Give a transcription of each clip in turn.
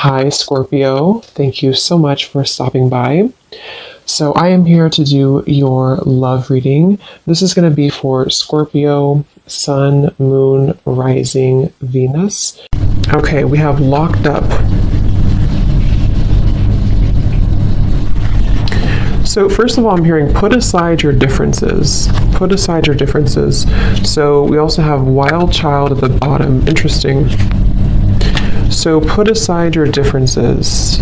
Hi, Scorpio. Thank you so much for stopping by. So I am here to do your love reading. This is going to be for Scorpio, Sun, Moon, Rising, Venus. Okay, we have locked up. So first of all, I'm hearing put aside your differences. Put aside your differences. So we also have wild child at the bottom. Interesting. So put aside your differences.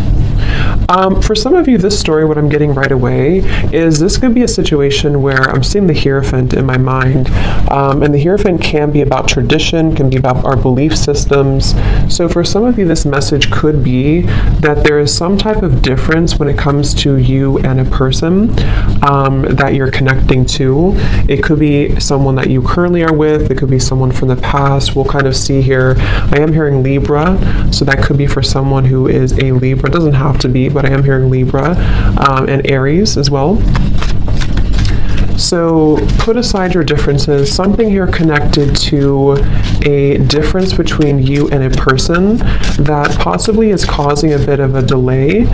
For some of you, this story, what I'm getting right away is this could be a situation where I'm seeing the Hierophant in my mind. And the Hierophant can be about tradition, can be about our belief systems. So for some of you, this message could be that there is some type of difference when it comes to you and a person that you're connecting to. It could be someone that you currently are with. It could be someone from the past. We'll kind of see here. I am hearing Libra, so that could be for someone who is a Libra. It doesn't have to be, but I am hearing Libra and Aries as well. So put aside your differences, something here connected to a difference between you and a person that possibly is causing a bit of a delay,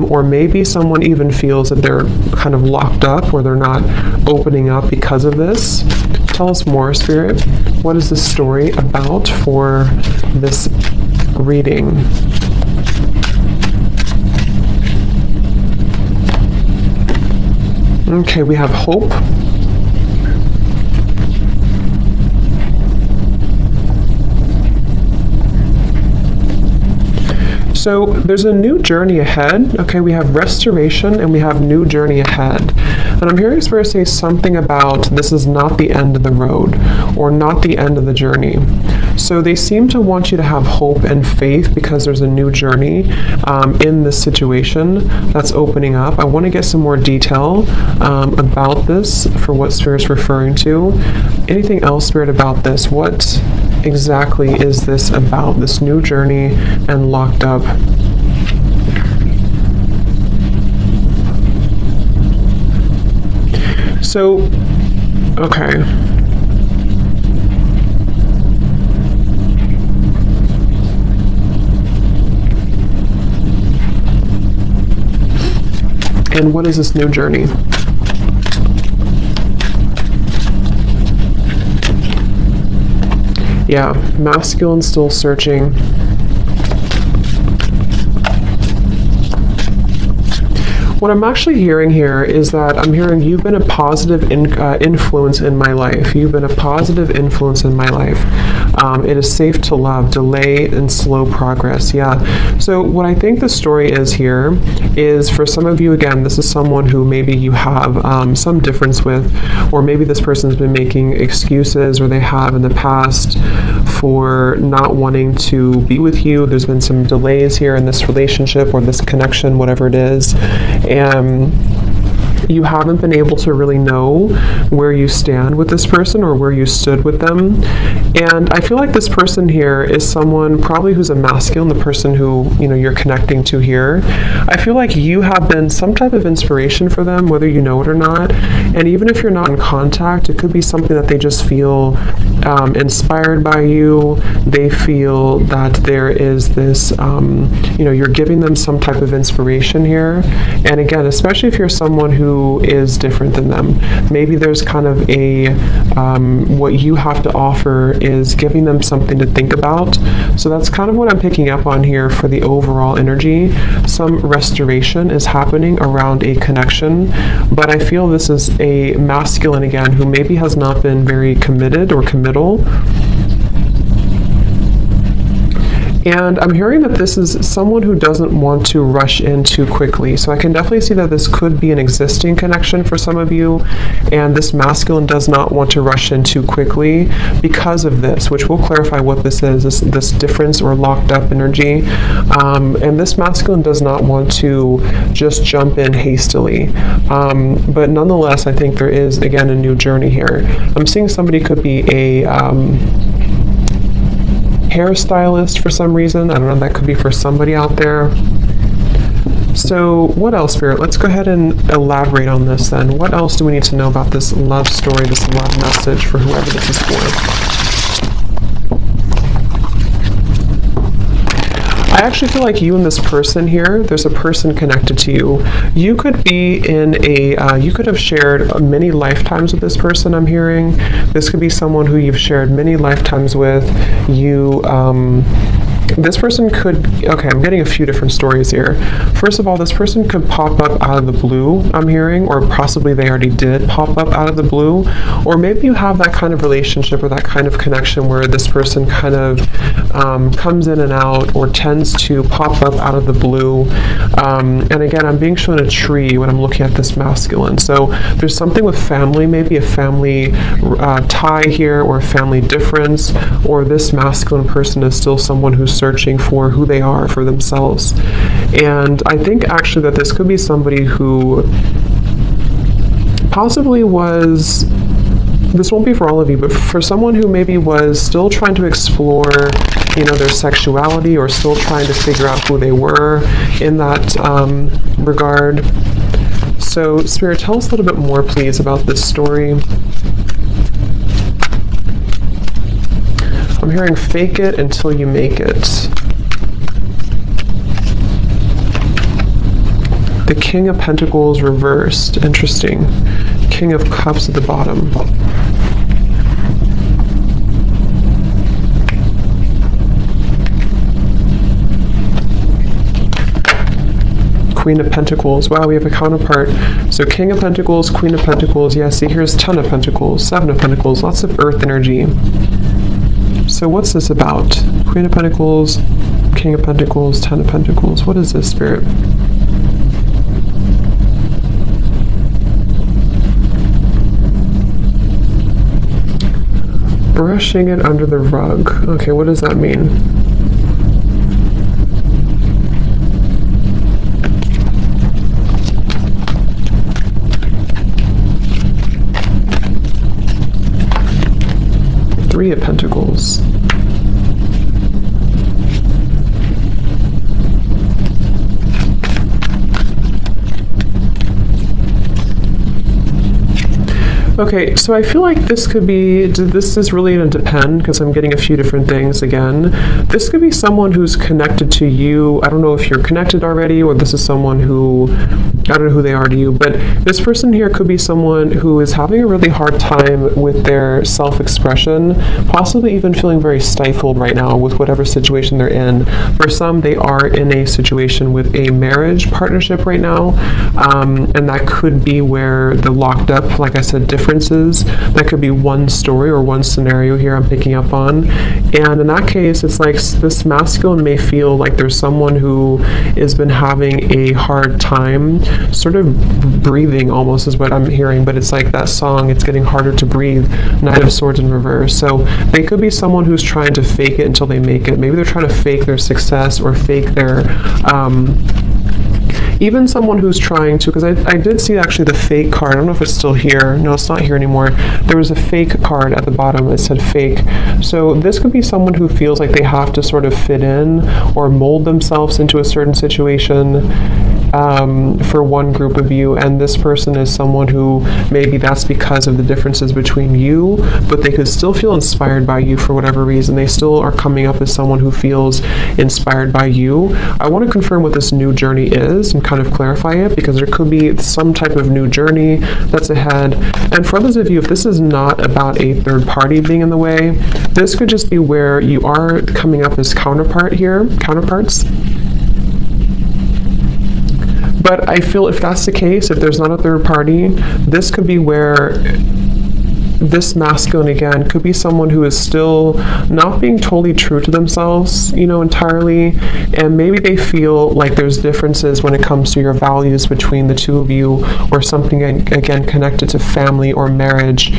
or maybe someone even feels that they're kind of locked up or they're not opening up because of this. Tell us more, Spirit. What is this story about for this reading? Okay, we have hope. So there's a new journey ahead. Okay, we have restoration and we have new journey ahead. And I'm hearing Spirit say something about this is not the end of the road or not the end of the journey. So they seem to want you to have hope and faith because there's a new journey in this situation that's opening up. I want to get some more detail about this for what Spirit's referring to. Anything else, Spirit, about this? What exactly is this about, this new journey and locked up? So, okay. And what is this new journey? Yeah, masculine still searching. What I'm actually hearing here is that I'm hearing you've been a positive influence in my life. You've been a positive influence in my life. It is safe to love, delay and slow progress. Yeah. So what I think the story is here is for some of you, again, this is someone who maybe you have some difference with, or maybe this person's been making excuses or they have in the past for not wanting to be with you. There's been some delays here in this relationship or this connection, whatever it is. And you haven't been able to really know where you stand with this person or where you stood with them. And I feel like this person here is someone probably who's a masculine, the person who, you know, you're connecting to here. I feel like you have been some type of inspiration for them, whether you know it or not. And even if you're not in contact, it could be something that they just feel inspired by you. They feel that there is this, you know, you're giving them some type of inspiration here. And again, especially if you're someone who is different than them. Maybe there's kind of a, what you have to offer is giving them something to think about. So that's kind of what I'm picking up on here for the overall energy. Some restoration is happening around a connection, but I feel this is a masculine, again, who maybe has not been very committed or committal. And I'm hearing that this is someone who doesn't want to rush in too quickly. So I can definitely see that this could be an existing connection for some of you. And this masculine does not want to rush in too quickly because of this, which we'll clarify what this is, this difference or locked up energy. And this masculine does not want to just jump in hastily. But nonetheless, I think there is, again, a new journey here. I'm seeing somebody could be a hairstylist for some reason. I don't know, that could be for somebody out there. So what else, Spirit? Let's go ahead and elaborate on this then. What else do we need to know about this love story, this love message for whoever this is for? I actually feel like you and this person here, there's a person connected to you. You could be in you could have shared many lifetimes with this person, I'm hearing. This could be someone who you've shared many lifetimes with. This person could, okay, I'm getting a few different stories here. First of all, this person could pop up out of the blue, I'm hearing, or possibly they already did pop up out of the blue, or maybe you have that kind of relationship or that kind of connection where this person kind of comes in and out or tends to pop up out of the blue. And again, I'm being shown a tree when I'm looking at this masculine. So there's something with family, maybe a family tie here or a family difference, or this masculine person is still someone who's searching for who they are for themselves. And I think actually that this could be somebody who possibly was, this won't be for all of you, but for someone who maybe was still trying to explore, you know, their sexuality, or still trying to figure out who they were in that regard. So Spirit, tell us a little bit more, please, about this story. I'm hearing fake it until you make it. The King of Pentacles reversed. Interesting. King of Cups at the bottom. Queen of Pentacles. Wow, we have a counterpart. So King of Pentacles, Queen of Pentacles. Yeah, see, here's Ten of Pentacles, Seven of Pentacles. Lots of earth energy. So what's this about? Queen of Pentacles, King of Pentacles, Ten of Pentacles. What is this, Spirit? Brushing it under the rug. Okay, what does that mean? Three of Pentacles. Okay, so I feel like this could be, this is really going to depend because I'm getting a few different things again. This could be someone who's connected to you. I don't know if you're connected already, or this is someone who, I don't know who they are to you, but this person here could be someone who is having a really hard time with their self-expression, possibly even feeling very stifled right now with whatever situation they're in. For some, they are in a situation with a marriage partnership right now, and that could be where the locked up, like I said, differences. That could be one story or one scenario here I'm picking up on. And in that case, it's like this masculine may feel like there's someone who has been having a hard time sort of breathing, almost is what I'm hearing, but it's like that song, it's getting harder to breathe, Knight of Swords in reverse. So they could be someone who's trying to fake it until they make it. Maybe they're trying to fake their success or fake their even someone who's trying to, because I did see actually the fake card. I don't know if it's still here. No, it's not here anymore. There was a fake card at the bottom that said fake. So this could be someone who feels like they have to sort of fit in or mold themselves into a certain situation for one group of you, and this person is someone who maybe that's because of the differences between you, but they could still feel inspired by you for whatever reason. They still are coming up as someone who feels inspired by you. I want to confirm what this new journey is and kind of clarify it, because there could be some type of new journey that's ahead. And for others of you, if this is not about a third party being in the way, this could just be where you are coming up as counterparts. But I feel if that's the case, if there's not a third party, this could be where this masculine, again, could be someone who is still not being totally true to themselves, you know, entirely, and maybe they feel like there's differences when it comes to your values between the two of you, or something, again, connected to family or marriage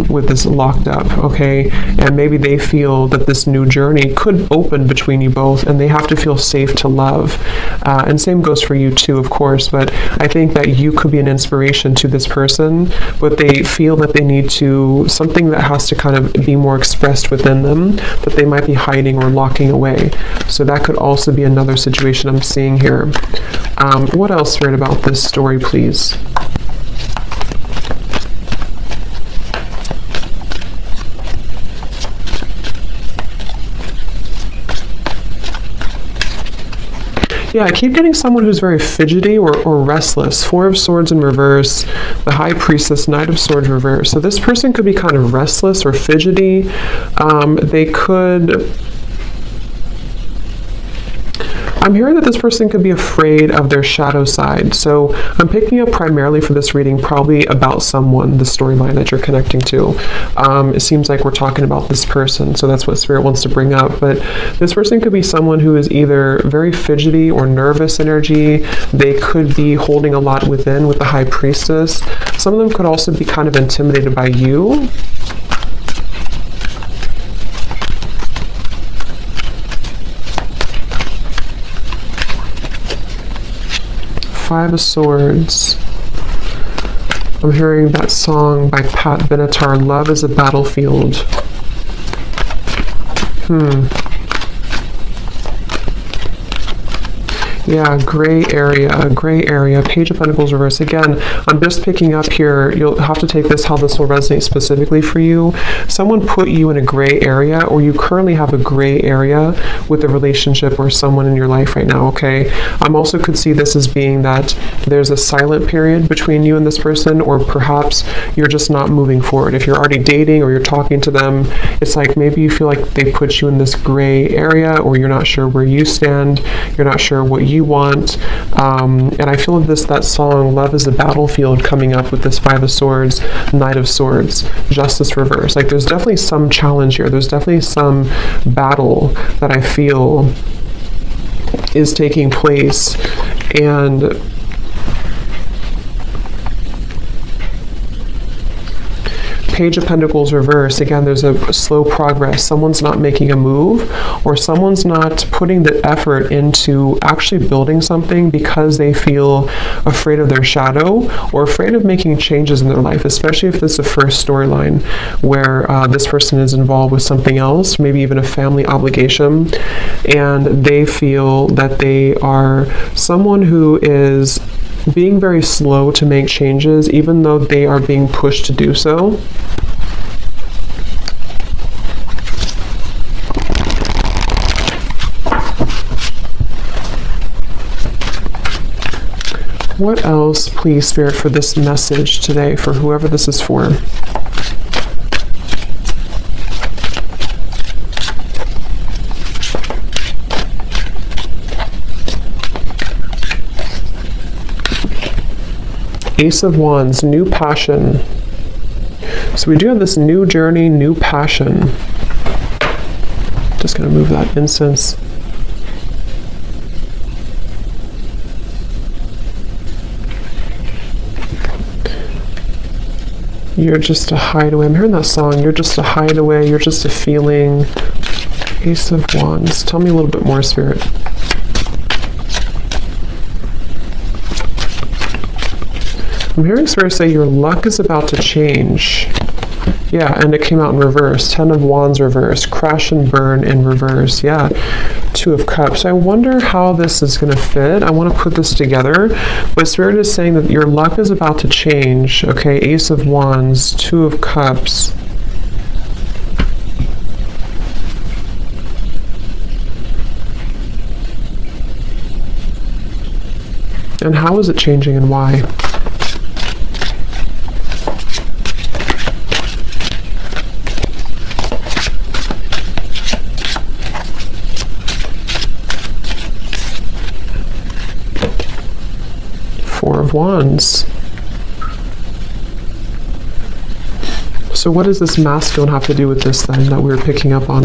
with this locked up, okay? And maybe they feel that this new journey could open between you both, and they have to feel safe to love. And same goes for you too, of course, but I think that you could be an inspiration to this person, but they feel that they need to, something that has to kind of be more expressed within them, that they might be hiding or locking away. So that could also be another situation I'm seeing here. What else, Spirit, about this story, please? Yeah, I keep getting someone who's very fidgety or restless. Four of Swords in reverse, the High Priestess, Knight of Swords reverse. So this person could be kind of restless or fidgety. They could... I'm hearing that this person could be afraid of their shadow side. So I'm picking up primarily for this reading probably about someone, the storyline that you're connecting to. It seems like we're talking about this person, so that's what Spirit wants to bring up. But this person could be someone who is either very fidgety or nervous energy. They could be holding a lot within with the High Priestess. Some of them could also be kind of intimidated by you. Five of Swords. I'm hearing that song by Pat Benatar, Love is a Battlefield. Yeah, gray area, Page of Pentacles reverse. Again, I'm just picking up here, you'll have to take this how this will resonate specifically for you. Someone put you in a gray area, or you currently have a gray area with a relationship or someone in your life right now, okay? I'm also could see this as being that there's a silent period between you and this person, or perhaps you're just not moving forward. If you're already dating or you're talking to them, it's like maybe you feel like they put you in this gray area, or you're not sure where you stand, you're not sure what you want, and I feel that song Love is a Battlefield coming up with this Five of Swords, Knight of Swords, Justice reverse. Like there's definitely some challenge here, there's definitely some battle that I feel is taking place. And Page of Pentacles reverse, again, there's a slow progress. Someone's not making a move, or someone's not putting the effort into actually building something because they feel afraid of their shadow or afraid of making changes in their life, especially if this is the first storyline where this person is involved with something else, maybe even a family obligation, and they feel that they are someone who is being very slow to make changes, even though they are being pushed to do so. What else, please, Spirit, for this message today, for whoever this is for? Ace of Wands, new passion. So we do have this new journey, new passion. Just going to move that incense. You're just a hideaway. I'm hearing that song. You're just a hideaway. You're just a feeling. Ace of Wands. Tell me a little bit more, Spirit. I'm hearing Spirit say your luck is about to change. Yeah, and it came out in reverse. Ten of Wands reverse. Crash and burn in reverse. Yeah, Two of Cups. I wonder how this is going to fit. I want to put this together. But Spirit is saying that your luck is about to change. Okay, Ace of Wands, Two of Cups. And how is it changing and why? Four of Wands. So what does this masculine have to do with this then that we were picking up on?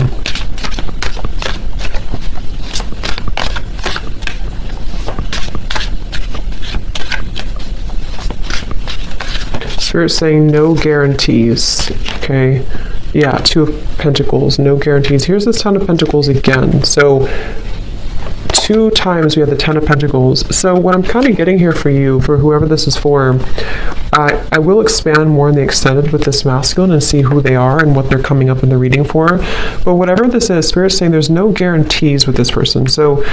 Spirit saying no guarantees. Okay. Yeah, Two of Pentacles, no guarantees. Here's this Ten of Pentacles again. So 2 times we have the Ten of Pentacles. So what I'm kind of getting here for you, for whoever this is for, I will expand more in the extended with this masculine and see who they are and what they're coming up in the reading for. But whatever this is, Spirit's saying there's no guarantees with this person. So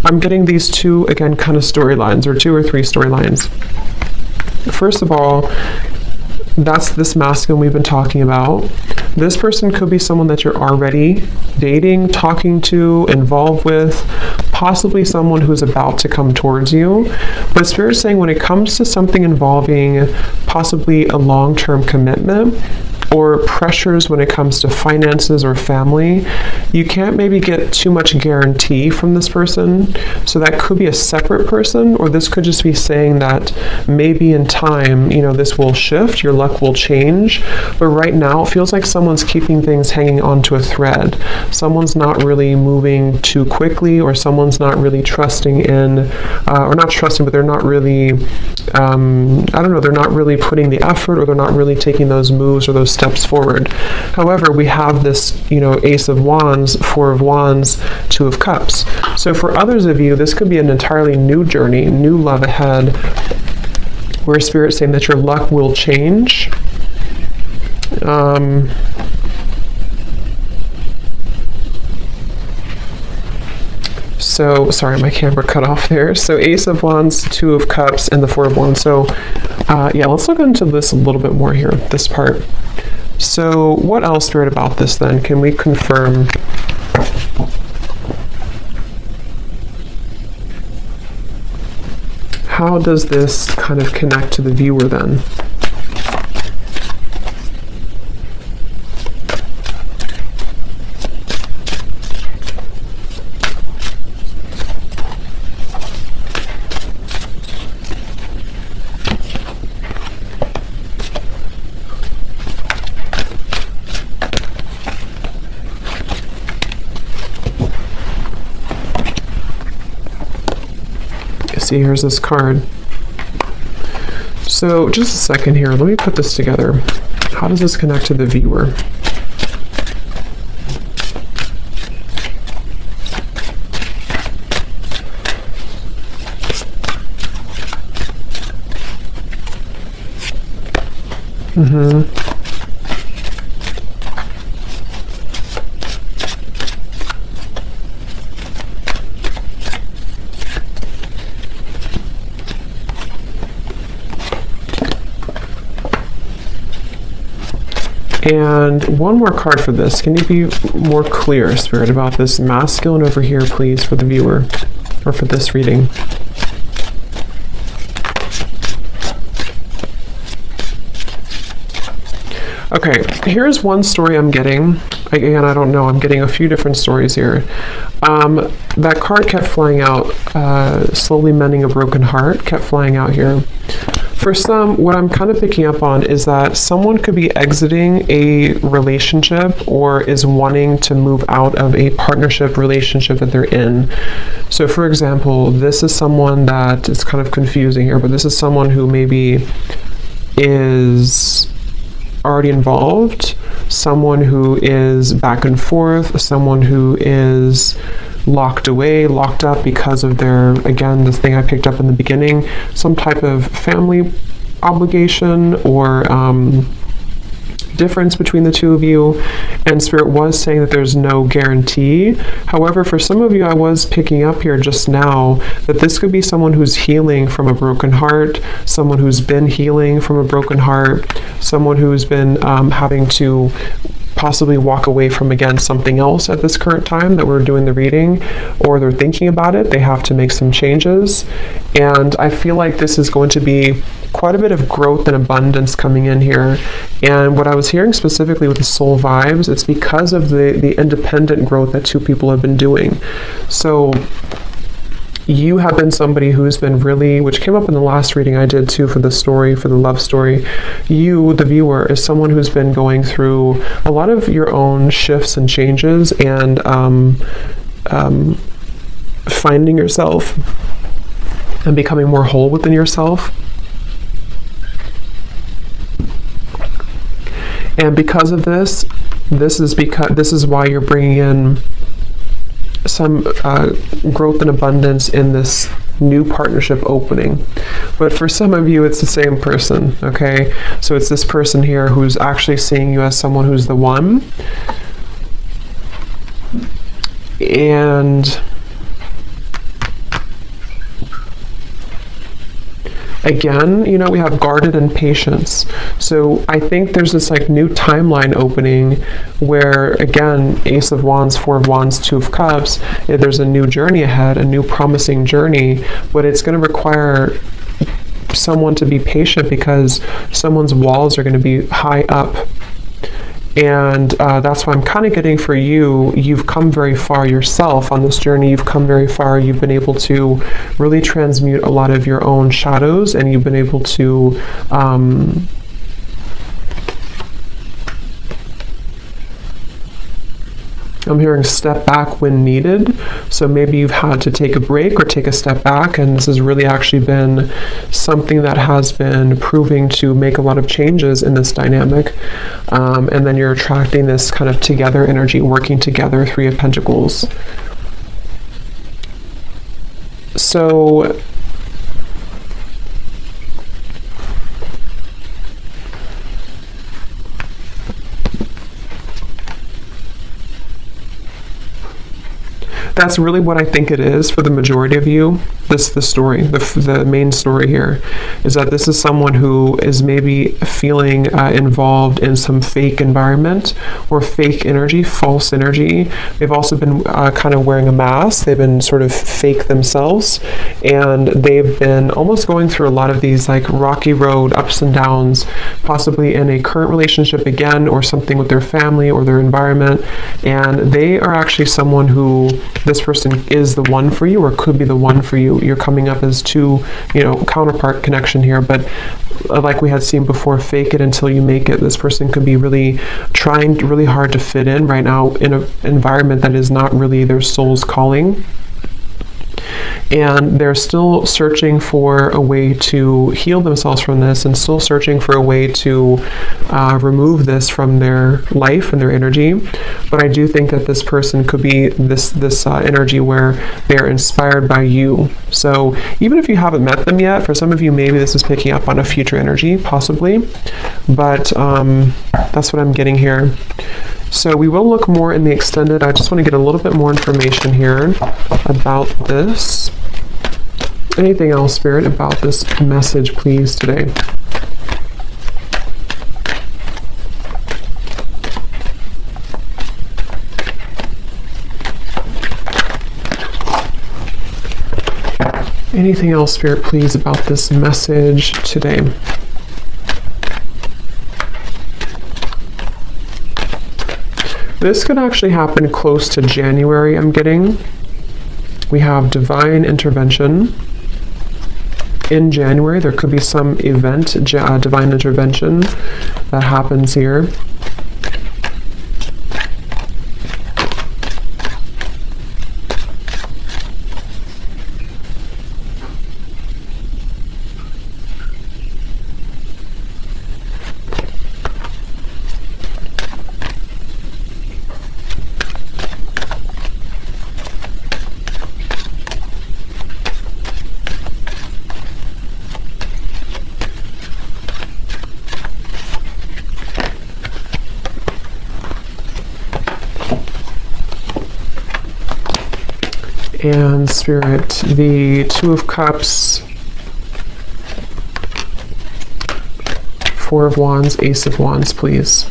I'm getting these two, again, kind of storylines, or 2 or 3 storylines. First of all, that's this masculine we've been talking about. This person could be someone that you're already dating, talking to, involved with, possibly someone who's about to come towards you. But Spirit's saying when it comes to something involving possibly a long-term commitment, or pressures when it comes to finances or family, you can't maybe get too much guarantee from this person. So that could be a separate person, or this could just be saying that maybe in time, this will shift, your luck will change. But right now, it feels like someone's keeping things hanging onto a thread. Someone's not really moving too quickly, or someone's not really trusting in, or not trusting, but they're not really, they're not really putting the effort, or they're not really taking those moves or those steps forward. However, we have this, Ace of Wands, Four of Wands, Two of Cups. So for others of you, this could be an entirely new journey, new love ahead, where Spirit's saying that your luck will change. So, sorry, my camera cut off there. So Ace of Wands, Two of Cups, and the Four of Wands. So, let's look into this a little bit more here, this part. So what else, Spirit, about this then? Can we confirm? How does this kind of connect to the viewer then? See, here's this card. So just a second here, let me put this together. How does this connect to the viewer? And one more card for this. Can you be more clear, Spirit, about this masculine over here, please, for the viewer, or for this reading? Okay, here's one story I'm getting. Again, I don't know, I'm getting a few different stories here. That card kept flying out, slowly mending a broken heart, kept flying out here. For some, what I'm kind of picking up on is that someone could be exiting a relationship or is wanting to move out of a partnership relationship that they're in. So for example, this is someone that, it's kind of confusing here, but this is someone who maybe is already involved, someone who is back and forth, someone who is locked away, locked up because of their, again, this thing I picked up in the beginning, some type of family obligation or difference between the two of you. And Spirit was saying that there's no guarantee. However, for some of you, I was picking up here just now that this could be someone who's healing from a broken heart, someone who's been healing from a broken heart, someone who's been having to possibly walk away from, again, something else at this current time that we're doing the reading, or they're thinking about it, they have to make some changes. And I feel like this is going to be quite a bit of growth and abundance coming in here. And what I was hearing specifically with the soul vibes, it's because of the independent growth that two people have been doing. So you have been somebody who's been really, which came up in the last reading I did too for the story, for the love story. You, the viewer, is someone who's been going through a lot of your own shifts and changes and finding yourself and becoming more whole within yourself. And because of this, this is why you're bringing in some growth and abundance in this new partnership opening. But for some of you, it's the same person, okay? So it's this person here who's actually seeing you as someone who's the one. And Again, you know, we have guarded and patience. So I think there's this like new timeline opening where, again, Ace of Wands, Four of Wands, Two of Cups, there's a new journey ahead, a new promising journey, but it's going to require someone to be patient because someone's walls are going to be high up. And that's why I'm kind of getting for you, you've come very far yourself on this journey. You've come very far. You've been able to really transmute a lot of your own shadows, and you've been able to I'm hearing step back when needed. So maybe you've had to take a break or take a step back, and this has really actually been something that has been proving to make a lot of changes in this dynamic. And then you're attracting this kind of together energy, working together, Three of Pentacles. So that's really what I think it is for the majority of you. The story, the main story here is that this is someone who is maybe feeling involved in some fake environment or fake energy, false energy. They've also been kind of wearing a mask. They've been sort of fake themselves, and they've been almost going through a lot of these like rocky road ups and downs, possibly in a current relationship again, or something with their family or their environment. And they are actually someone who, this person is the one for you or could be the one for you. You're coming up as two, you know, counterpart connection here, but like we had seen before, fake it until you make it. This person could be really trying really hard to fit in right now in an environment that is not really their soul's calling. And they're still searching for a way to heal themselves from this, and still searching for a way to remove this from their life and their energy. But I do think that this person could be this energy where they're inspired by you. So even if you haven't met them yet, for some of you maybe this is picking up on a future energy, possibly. But that's what I'm getting here. So we will look more in the extended. I just want to get a little bit more information here about this. Anything else, Spirit, about this message, please, today? Anything else, Spirit, please, about this message today? This could actually happen close to January, I'm getting. We have divine intervention. In January, there could be some event, divine intervention that happens here. And Spirit, the Two of Cups, Four of Wands, Ace of Wands, please.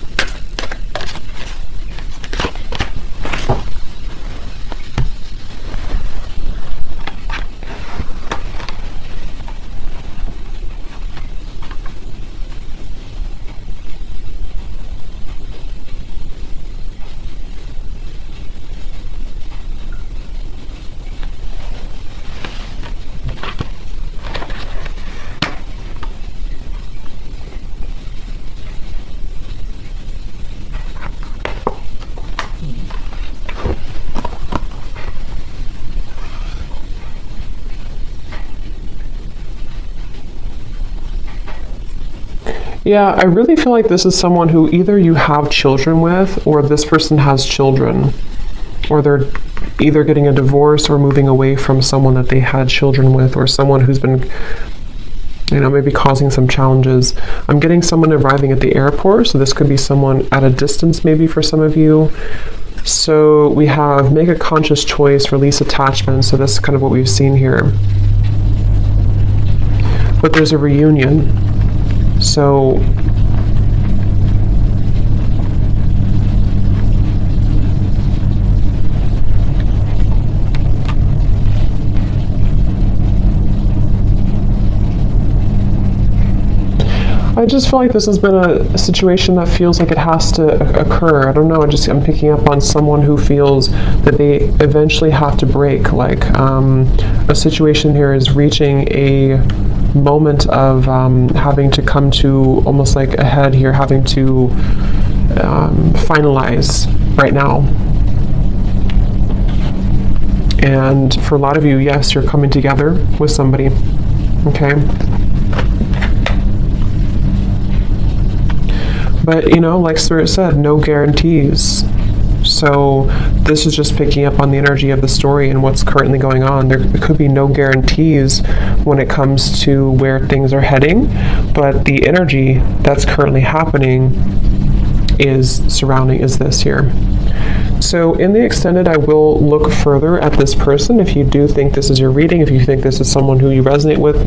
Yeah, I really feel like this is someone who either you have children with, or this person has children, or they're either getting a divorce or moving away from someone that they had children with, or someone who's been, you know, maybe causing some challenges. I'm getting someone arriving at the airport, so this could be someone at a distance maybe for some of you. So we have make a conscious choice, release attachment. So that's kind of what we've seen here. but there's a reunion. So I just feel like this has been a situation that feels like it has to occur. I don't know, I'm picking up on someone who feels that they eventually have to break. Like a situation here is reaching a moment of having to come to almost like a head here, having to finalize right now. And for a lot of you, yes, you're coming together with somebody, okay? But, you know, like Spirit said, no guarantees. So this is just picking up on the energy of the story and what's currently going on. There could be no guarantees when it comes to where things are heading, but the energy that's currently happening is this here. So in the extended, I will look further at this person. If you do think this is your reading, if you think this is someone who you resonate with,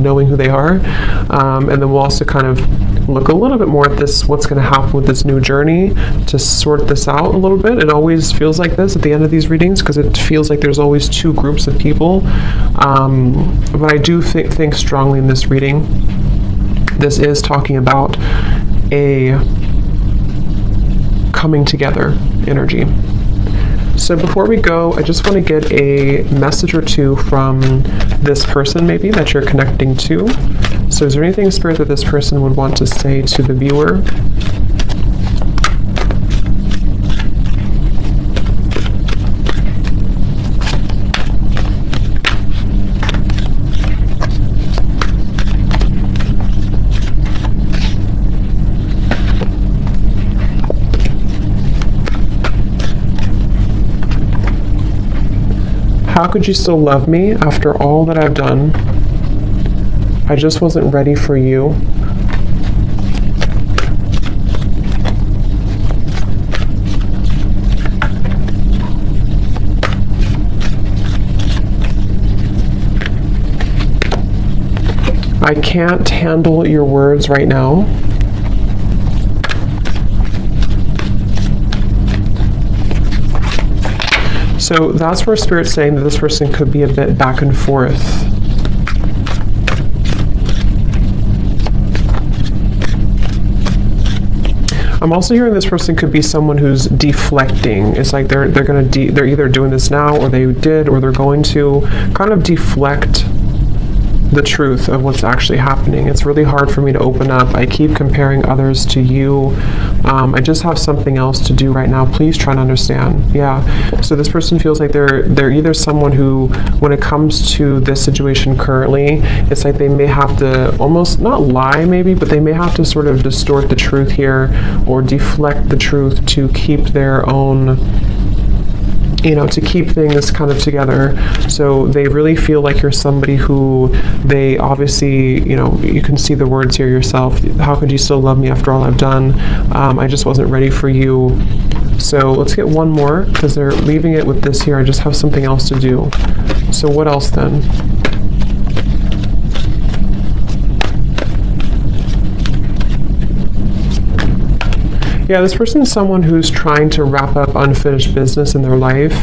knowing who they are, and then we'll also kind of look a little bit more at this, what's going to happen with this new journey to sort this out a little bit. It always feels like this at the end of these readings because it feels like there's always two groups of people. But I do think strongly in this reading. This is talking about a coming together energy. So before we go, I just want to get a message or two from this person maybe that you're connecting to. So is there anything, Spirit, that this person would want to say to the viewer? How could you still love me after all that I've done? I just wasn't ready for you. I can't handle your words right now. So that's where Spirit's saying that this person could be a bit back and forth. I'm also hearing this person could be someone who's deflecting. It's like they're either doing this now, or they did, or they're going to kind of deflect the truth of what's actually happening. It's really hard for me to open up. I keep comparing others to you. I just have something else to do right now. Please try to understand. Yeah. So this person feels like they're either someone who, when it comes to this situation currently, it's like they may have to almost not lie maybe, but they may have to sort of distort the truth here or deflect the truth to keep their own, you know, to keep things kind of together. So they really feel like you're somebody who they obviously, you know, you can see the words here yourself. How could you still love me after all I've done? I just wasn't ready for you. So let's get one more because they're leaving it with this here. I just have something else to do. So what else then? Yeah, this person is someone who's trying to wrap up unfinished business in their life.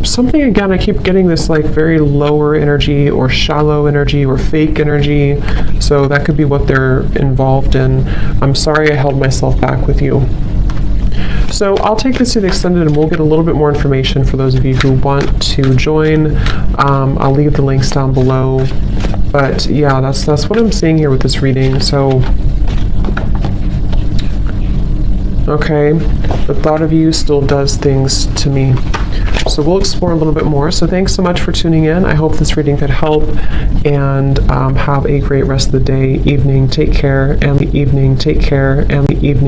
Something, again, I keep getting this like very lower energy or shallow energy or fake energy. So that could be what they're involved in. I'm sorry I held myself back with you. So I'll take this to the extended and we'll get a little bit more information for those of you who want to join. I'll leave the links down below. But yeah, that's what I'm seeing here with this reading. So okay, the thought of you still does things to me. So we'll explore a little bit more. So thanks so much for tuning in. I hope this reading could help, and have a great rest of the day, evening. Take care, and the evening. Take care, and the evening.